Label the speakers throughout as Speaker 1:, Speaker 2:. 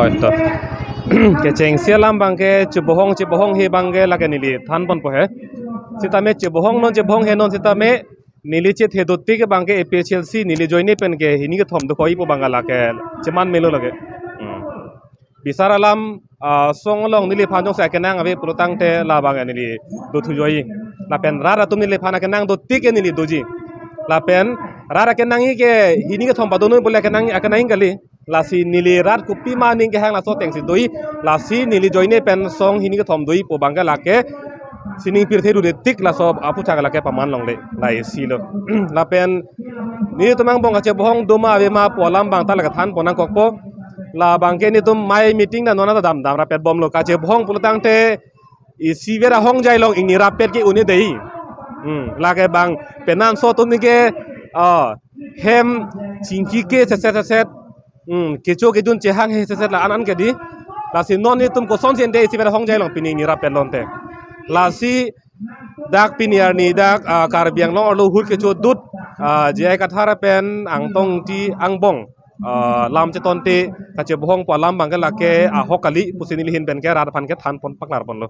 Speaker 1: oh to ke cheng sialam bangke chebohong he bangke lage nili than bon pohe sitame chebohong he non sitame nili che thedotti ke bangke APHLC nili joine pen ke hini ke thom do koi po bangala ke cheman melo lage bisaralam songlong nili phanjong sa kenang ave protang te la bang nili do thujoi la pen rara tum nili phana kenang do tik nili doji la pen rara kenang ke hini ke thom padonu bole kenang akanang gali lasi nili rat kupi maning ke hang la so teng si doi lasi nili joine pen song hini ke thom doi po bangga lake sining pir theru de tik la so apu chaga lake paman long le lai si lo la pen ni tumang bong ache bohong doma ave ma polam bang ta la than ponang kokpo la bangke ni tum mai meeting na nona dam ra pet bom lo ka che bohong pulutang te i sivera hong jai long ingni ra pet ke uni dei la ke bang penan so tum ni ke hem chingki ke set kecho ke jun chehang he set la anan ke di la si non ni tum ko son sen de sivera hong jai long pini ni ra pet lon te la si dak piniar ni dak karbiang long lo hur kecho dut jai kathara pen angtong ti angbong lam che tonte kache bohong po lam bangga lake hokali pusini lihin ben ke rar phan ke than pon paklar pon lo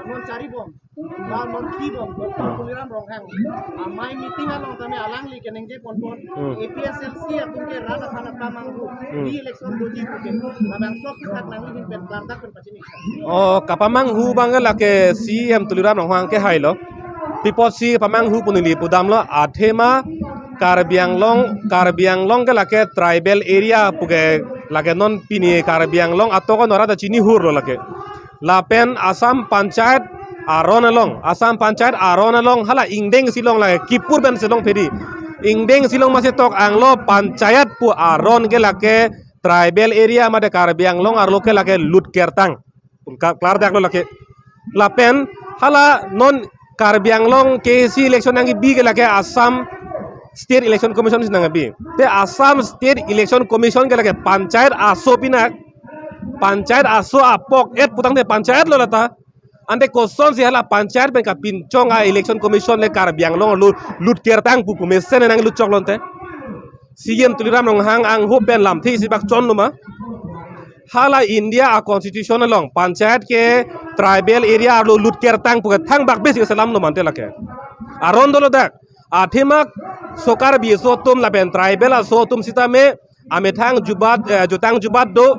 Speaker 2: non cari bom non ki bom kuliram rong hang mai meeting along tame alang li keneng je pon APSLC atun ke rana khana kamang ru di election doji ke abang sok tak nang li ben plantak pen pachini
Speaker 1: kapamang hu bangga lake CM tuliram rong hang ke hailo pipot si pamang hu punili pudam lo athema Karbiang long ke lake tribal area puge lake non pini Karbiang long atoko nora da chini hur lo lake lapen Assam panchayat aronalong hala ingdeng silong lake kipur ben silong pedi ingdeng silong masih tok anglo panchayat pu aron ke lake tribal area made Karbiang long arlo ke lake lut kertang klar dak lo lake lapen hala non Karbiang long KC election nangi bi ke lake Assam State Election Commission sinang abi te Assam State Election Commission ke lage panchayat aso pinak panchayat aso apok et putang te panchayat lo lata ante koson si hala panchayat ben ka pinchong election commission le Karbiang long lut kertang pupu mesen nang lut choklon te CM tuliram long hang ang hu pen lam thi sibak chon luma hala India a constitution long panchayat ke tribal area lo lut kertang pu thang bak besi salam no mante lake aron dolo dak athemak sokar bi so tum lapen tribal so tum sitame amethang jutang jubat do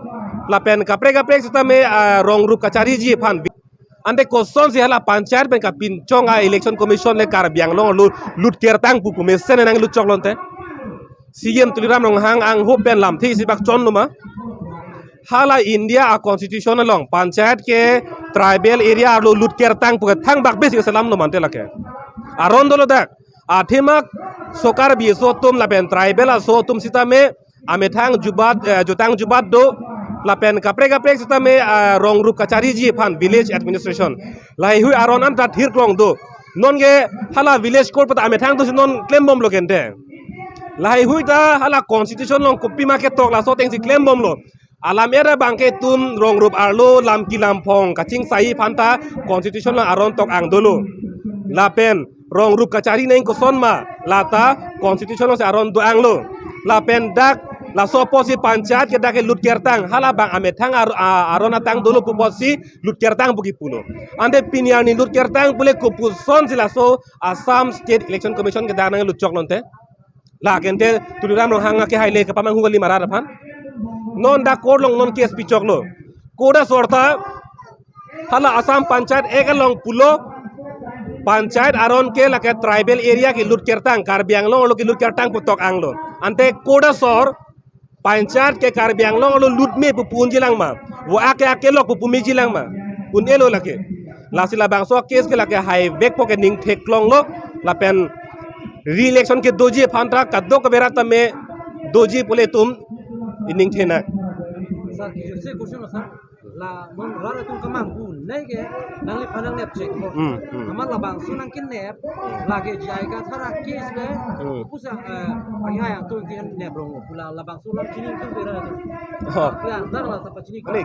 Speaker 1: lapen kapre sitame rong rup kachari ji phan ande koson si hala panchayat ben ka pinchong election commission le Karbiang long lut kertang pupu mesen nang lut choklon te CM tuliram long hang ang hu pen lam thi sibak chon luma hala India a constitution long panchayat ke tribal area lo lut kertang pu thang bak besi salam no mante lake aron dolo dak athemak sokar bi so tum lapen tribal so tum sitame amethang jutang jubat do lapen kapre sitame rong rup kachari ji phan village administration lai hui aron an tat hir klong do non ge hala village court pata amethang do non claim bom lo kente lai hui ta hala constitution long kopi ma ke tok la so teng si claim bom lo alam era bangke tum rong rup arlo lam ki lampong kaching sai phanta constitution long aron tok ang dolo lapen rong rup kachari neng koson ma lata constitution se aron do anglo lapen dak la soposi panchayat ke dak lut kertang hala bang amethang aron atang dolo puposi lut kertang buki puno ande pinian ni lut kertang pule kupuson sila so Assam State Election Commission ke dak nang lut choklon te la kente tuliram rong hanga ke haile ke pamang hugali marara phan non da korlong non kes pichoklo koda sorta hala Assam panchayat ekalong pulo panchayat aron ke lake tribal area ki lut kertang Karbiang long lo ki lut kertang putok anglo ante koda sor panchayat ke Karbiang long lo lut me pupun jilang ma wo ake lo pupumi jilang ma un elo lake lasila bangso kes ke lake highway poke ning theklong lo lapen re-election ke doji phantra kaddo ka berata me doji pole tum ining thena
Speaker 3: sir se question sir la mon rara tum kamang bu nei ke nangli phanang nep check bo amar la bang sunang kin nep lage jai ka thara case ke pusa aya yang tu tin nep rong pula la bang sulam chini tu bera tu ya dar la tapa chini
Speaker 1: ni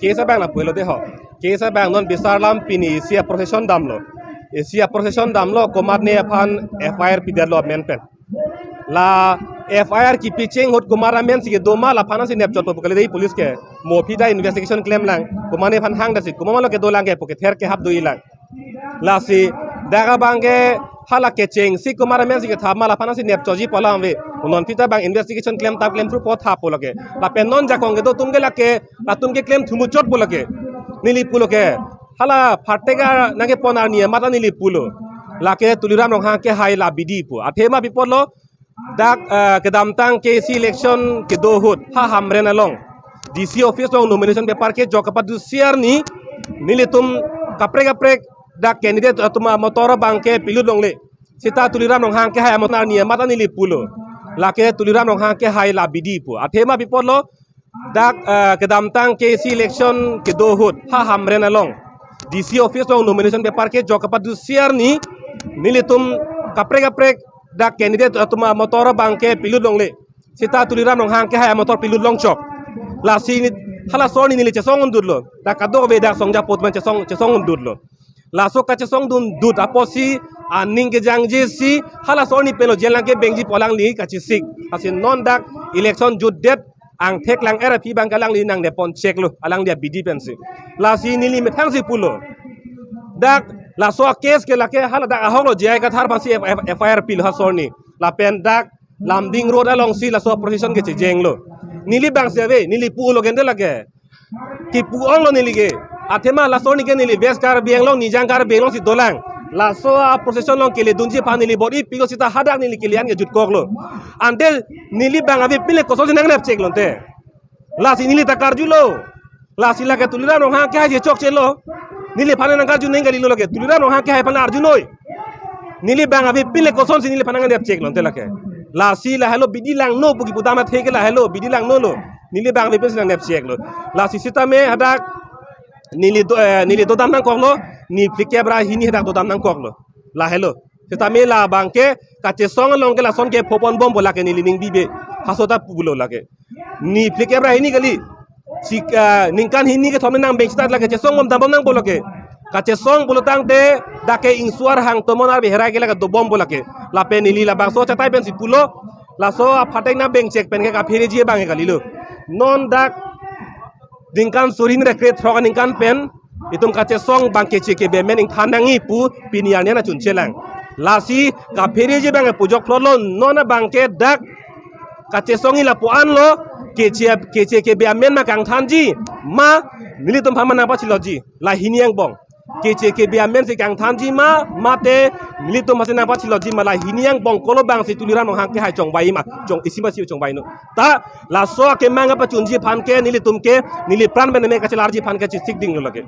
Speaker 1: case abang la puelo de ho case abang non bisar lam pini sia procession dam lo komat ne phan FIR pidar lo men pen la FIR की pitching होत Kumara main सिगे दोमा ला फाना से नेपचोट पकले दे police के मोफिदा investigation claim lang कुमाने फान hang दसी कुमामा लो के दो lang के पोके थेर के हाप दुई lang लासी दागा बांगे hala के चेंग सि कुमारा मेन सिगे थामा ला फाना से नेपचोजी पला हमवे नॉन फिता बांग इन्वेस्टिगेशन क्लेम ता क्लेम थ्रू पोत हाप पोलके ला पे नॉन जाकोंगे तो तुमके लाके ला तुमके क्लेम थुमु चोट पोलके निली पुलोके hala फाटेगा नगे पोनार निये माता निली पुलो लाके तुलिराम रोंहा के हाई ला बिदी पु अथेमा बिपोलो dak kedamtang KC election ke dohut ha hamren along DC office long nomination paper ke jokapat du siar ni nilitum kaprek dak candidate atuma motor bangke pilut long le sita tuliram long hang ke hai amotnar ni mata nili pulo lake tuliram long hang ke hai la bidi pu athema bipolo dak kedamtang KC election ke dohut ha hamren along DC office long nomination paper ke jokapat du siar ni nilitum kaprek dak candidate atuma motor bangke pilut long le sita tuliram long hang ke hai motor pilut long chok la si ni hala so ni le chesong undut lo dak kado be dak songja pot man chesong undut lo la so ka chesong dun dut aposi aning ke jangje si hala so ni pelo jelang ke bengji polang li ka chisik asin non dak election jut det ang thek lang RP bang kalang li nang de pon check lo alang dia bidi pensi la si ni li methang si pulo dak la so case ke lake hala dak ahong lo jai ka thar pasi FIR pil ha sorni la pen dak lambing road along si la so procession ke jeng lo nili bang seve nili pu lo gende lage ki pu ong lo nili ge athema la so ni ke nili best car biang long nijang car biang long si dolang la so procession long ke le dunji pa nili body pilo sita hadak nili ke lian ke jut kok lo andel nili bang ave pile ko so nang nap check lonte la si nili takar julo la si la ke tulira no ha ke je chok chelo nili phane nang karju neng galilo lage tulira no ha ke hai pana arjunoi nili bang avi pile koson si nili phana ngane check lonte lake la si la hello bidilang no bugi budama theke la hello bidilang no lo nili bang avi pile nang nep check lo la si sita me hadak nili do dam nang koklo ni flikebra hini hadak do dam nang koklo la hello sita me la bangke kache song long ke la son ke phopon bom bola ke nili ning bibe hasota pubulo lage ni flikebra hini gali ningkan hini ke thomne nang bengsta lage che song bom dam nang boloke kache song bolotang te dake insuar hang tomonar behera ke laga do bom bolake la pe nili la bang so chatai pen si pulo la so phatek na beng check pen ke ka phiri ji bang galilo non dak dingkan surin re kret throga ningkan pen itum kache song bang ke che ke be men ing thanangi pu pinian ne na chun chelang la si ka phiri ji bang pujok flolo non bang ke dak kache songi la puan lo kece ke be men ma kang thanji ma nilitum phamana pa chiloji la hiniang bong kece ke be men se kang thanji ma mate nilitum masena pa chiloji ma la hiniang bong kolo bang si tuliran no hang ke hai chong bai ma chong isima si chong bai no ta la so ke manga pa chunji phan ke nilitum ke nili pran ben me ka chilarji phan ke chisik ding lo lage